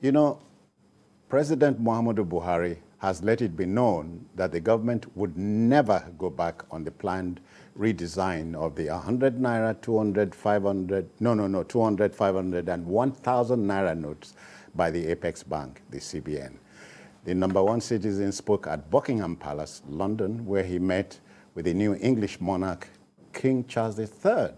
You know, President Muhammadu Buhari has let it be known that the government would never go back on the planned redesign of the 100 Naira, 200, 500, 200, 500, and 1,000 Naira notes by the Apex Bank, the CBN. The #1 citizen spoke at Buckingham Palace, London, where he met with the new English monarch, King Charles III.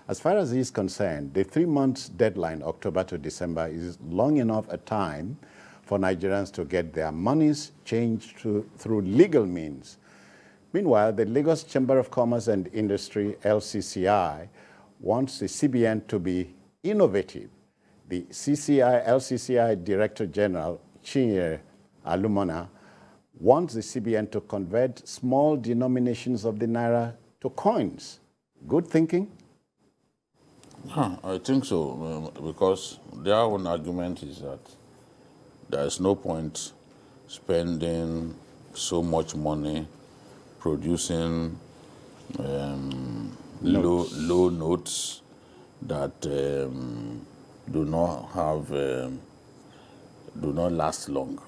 As far as he is concerned, the 3-month deadline, October to December, is long enough a time for Nigerians to get their monies changed through legal means. Meanwhile, the Lagos Chamber of Commerce and Industry, LCCI, wants the CBN to be innovative. The LCCI Director General, Chinyere Alumona, wants the CBN to convert small denominations of the Naira to coins. Good thinking? I think so, because their own argument is that there is no point spending so much money producing low notes that do not last long.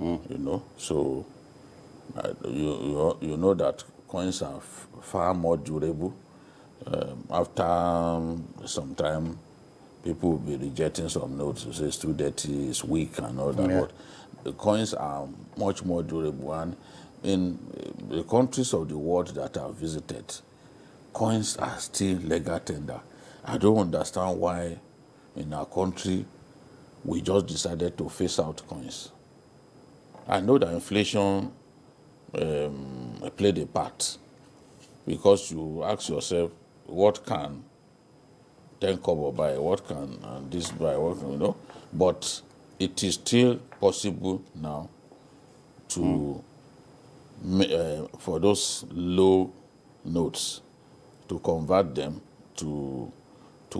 You know, so you know that coins are far more durable. After some time, people will be rejecting some notes. Say it's too dirty, it's weak, and all that. Yeah. But the coins are much more durable. And in the countries of the world that I've visited, coins are still legal tender. I don't understand why in our country we just decided to phase out coins. I know that inflation played a part, because you ask yourself, what can 10 kobo buy, what can this buy, what can, you know? But it is still possible now to, for those low notes, to convert them to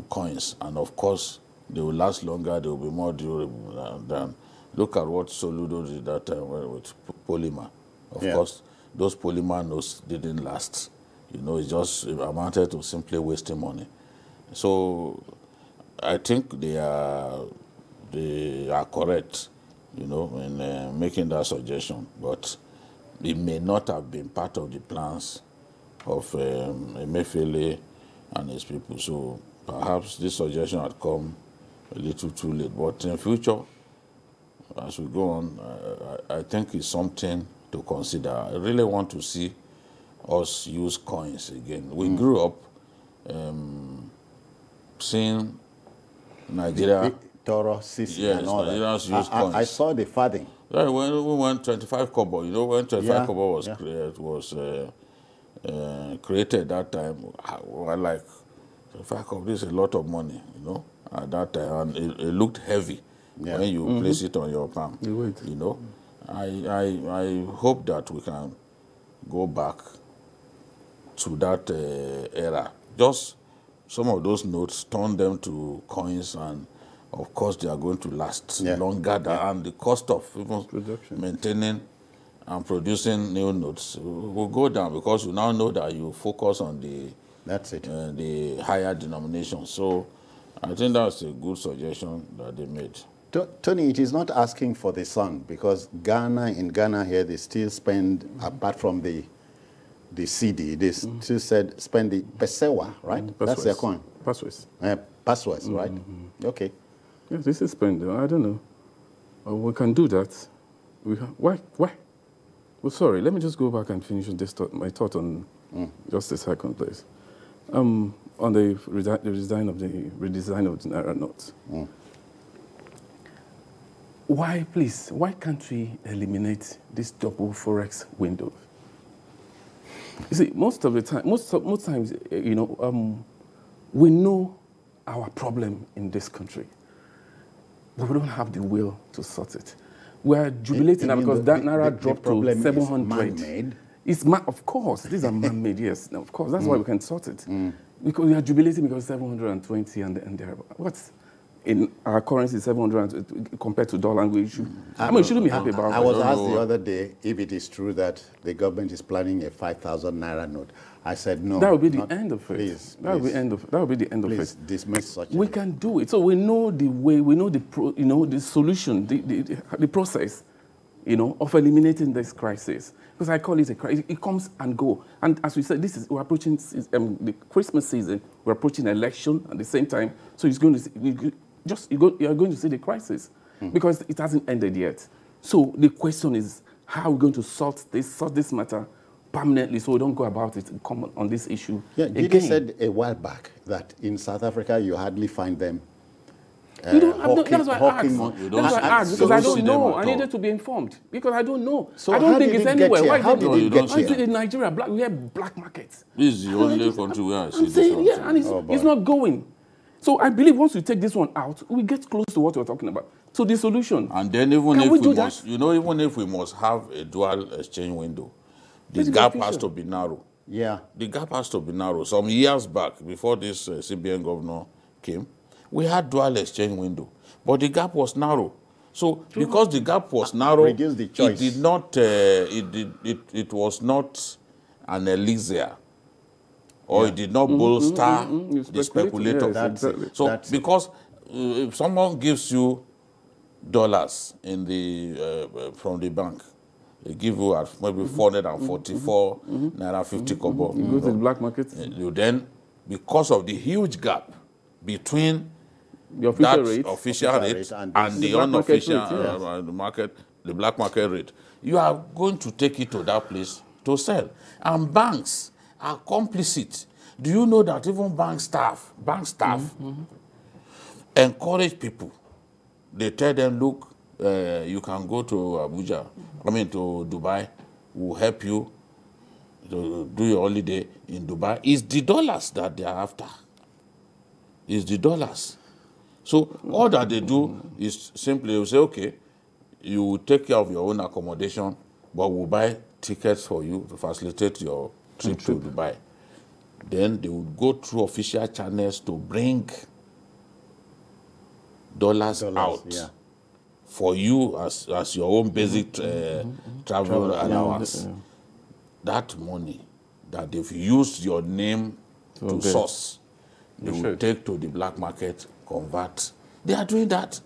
coins. And of course, they will last longer, they will be more durable than. Look at what Soludo did that time with polymer. Of course, those polymer notes didn't last. You know, it just amounted to simply wasting money. So I think they are correct, you know, in making that suggestion. But it may not have been part of the plans of Emefiele and his people. So perhaps this suggestion had come a little too late. But in future, as we go on, I think it's something to consider. I really want to see us use coins again. We grew up seeing Nigeria. Toro, Sisi, Yes, and all Nigerians that. use coins. I saw the farthing. Right, when we went 25 kobo, you know, when 25 kobo was created that time, we were like, 25 kobo, this is a lot of money, you know, at that time. And it looked heavy. When you place it on your palm, you know. I hope that we can go back to that era. Just some of those notes, turn them to coins, and of course they are going to last longer. And the cost of even maintaining and producing new notes will go down, because you now know that you focus on the higher denomination. So I think that's a good suggestion that they made. Tony, it is not asking for the sun, because in Ghana here, they still spend, apart from the CD, they still spend the pesewa, right? That's their coin. Paswas. Paswas, right? Okay. Yes, this is spend. I don't know. We can do that. Why? Well, sorry, let me just go back and finish this my thought on just a second, please. On the redesign of the Naira notes. Why can't we eliminate this double forex window? You see, most times, you know, we know our problem in this country, but we don't have the will to sort it. We're jubilating now because that Naira dropped to 700. It's of course, these are man-made, yes. Now, of course, that's why we can sort it. Because we are jubilating because 720 and there. in our currency 700 compared to dollar, and we shouldn't be happy about I it. was asked the other day if it is true that the government is planning a 5,000 Naira note. I said no. That would be the end of it. Please, that would be the end of it. Please dismiss such. We can do it. So we know the way, we know the solution, the process, of eliminating this crisis. Because I call it a crisis. It comes and go. And as we said, we're approaching the Christmas season. We're approaching election at the same time. So it's going to you're going to see the crisis because it hasn't ended yet. So the question is, how are we going to sort this matter permanently so we don't go about it and come on this issue again? Gidi said a while back that in South Africa you hardly find them. That's why I asked, because I don't know. I needed to be informed because I don't know. So I don't think it's anywhere. Why how did it get here? In Nigeria, we have black markets. This is the only country where I see this. And it's not going. So I believe once we take this one out, we get close to what we're talking about. So the solution. And then even if we must have a dual exchange window, the gap has to be narrow. Yeah. The gap has to be narrow. Some years back, before this CBN governor came, we had dual exchange window, but the gap was narrow. So because the gap was narrow, reduce the choice. It did not. It was not an elixir, or it did not bolster the speculator. Yes, exactly. So because if someone gives you dollars in the from the bank, they give you at maybe 444 Naira 50 kobo. You go to the black market. You then, because of the huge gap between the official rate and the unofficial market, the black market rate, you are going to take it to that place to sell. And banks are complicit. Do you know that even bank staff encourage people? They tell them, look, you can go to Abuja, to Dubai, we'll help you to do your holiday in Dubai. It's the dollars that they are after. It's the dollars. So all that they do is simply they say, okay, you will take care of your own accommodation, but we'll buy tickets for you to facilitate your trip to Dubai. Then they would go through official channels to bring dollars out for you as your own basic travel allowance. That money that they've used your name to source, they will take to the black market, convert. They are doing that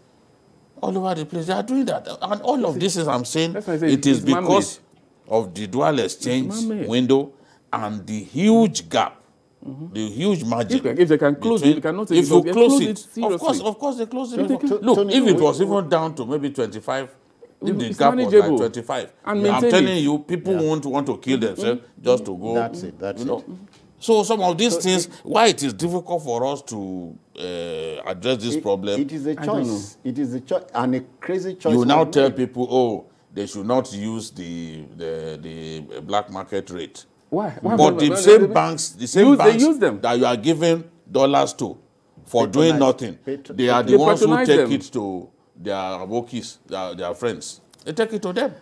all over the place. They are doing that. And all of this is, I'm saying, it is because of the dual exchange window and the huge gap, the huge margin. If they can close it, they cannot. If you close it, of course they close it. Look, if it was even down to maybe 25, if the gap was like 25, I'm telling you, people won't want to kill themselves just to go. That's it. So some of these things, why it is difficult for us to address this problem. It is a choice. It is a choice, and a crazy choice. You now tell people, oh, they should not use the black market rate. Why? But the same banks, they use them. that you are giving dollars to for doing nothing, they are the ones who take it to their abokis, their friends. They take it to them.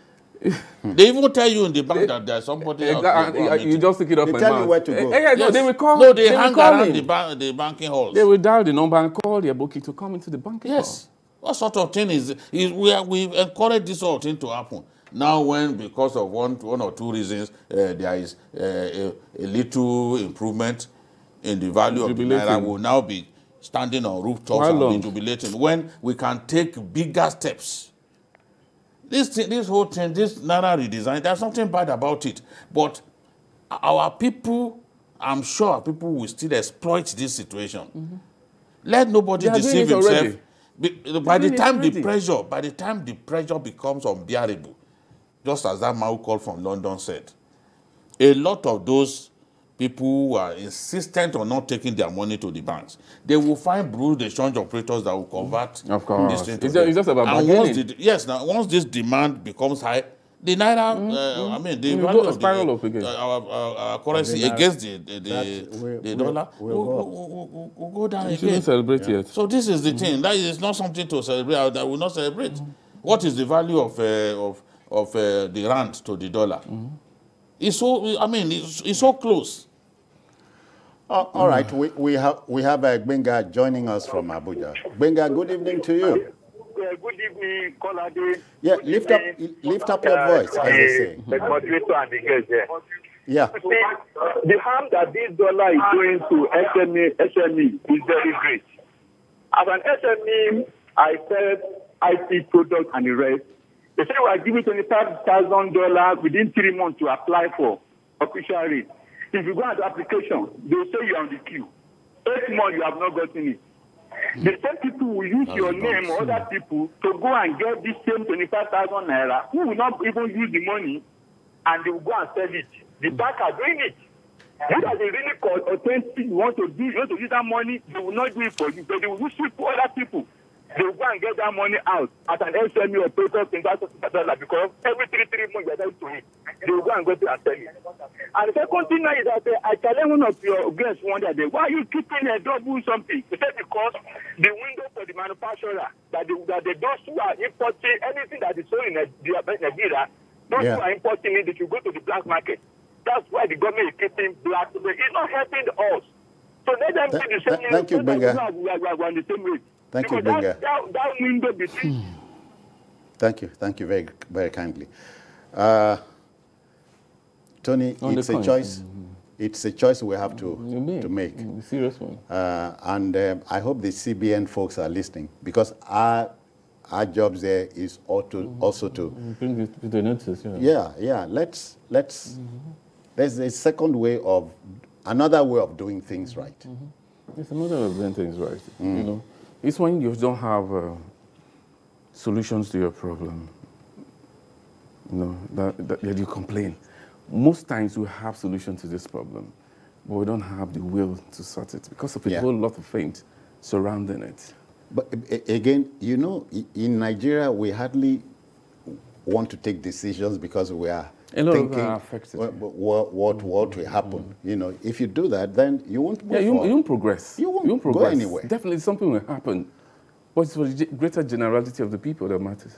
They even tell you in the bank that there's somebody else. You just take it off my mouth. They tell you where to go. Yes. They will call. No, they hang around the banking halls. They will dial the number and call their bookie to come into the banking hall. Yes. What sort of thing is we encourage this sort of thing to happen. Now when, because of one or two reasons, there is a little improvement in the value of the Naira, will now be standing on rooftops and jubilating when we can take bigger steps. This whole thing, this Naira redesign, there's something bad about it. But our people, I'm sure our people will still exploit this situation. Let nobody deceive himself. By the time the pressure becomes unbearable, just as that man who called from London said, a lot of those people who are insistent on not taking their money to the banks, they will find Bureau de change operators that will convert this thing to them. It's just about bargaining. Once this demand becomes high, the Naira, the value of our currency against the dollar will go down again. Shouldn't celebrate yet. So this is the thing. That is not something to celebrate. That will not celebrate. What is the value of the rand to the dollar? It's so. It's so close. All right, we have Benga joining us from Abuja. Benga, good evening to you. Good evening, Kolade. Yeah, lift up your voice, as they say. The moderator and the guest there. Yeah. See, the harm that this dollar is doing to SME is very great. As an SME, I sell IT products and the rest. They say we are giving $25,000 within 3 months to apply for official rate. If you go at the application, they will say you are on the queue. 8 months, you have not gotten it. The same people will use your name or other people to go and get this same 25,000 naira, who will not even use the money, and they will go and sell it. The bank are doing it. If they really authentic, you want to use that money, they will not do it for you, but they will use it for other people. They will go and get that money out at an SME operator because every 3 months you are going to it. They will go and go to and sell it. And the second thing is that I challenge one of your guests one day, why are you keeping a double something? They said because the window for the manufacturer, that those who are importing anything that is sold in Nigeria, those who are importing it, they should go to the black market. That's why the government is keeping black. But it's not helping us. So let them be the same. Thank you, Benga. We are on the same rate. Thank you, because Benga. That window between. Thank you very, very kindly. Tony, it's a choice. It's a choice we have to make. A serious one. And I hope the CBN folks are listening, because our jobs there is also to bring it to the notice. Yeah. Let's. There's another way of doing things right. It's another way of doing things right. You know, it's when you don't have solutions to your problem. You know that you complain. Most times we have solutions to this problem, but we don't have the will to sort it because of a whole lot of things surrounding it. But again, you know, in Nigeria, we hardly want to take decisions because we are thinking what will happen. You know, if you do that, then you won't move forward. You won't progress. You won't go anywhere. Definitely something will happen, but it's for the greater generality of the people that matters.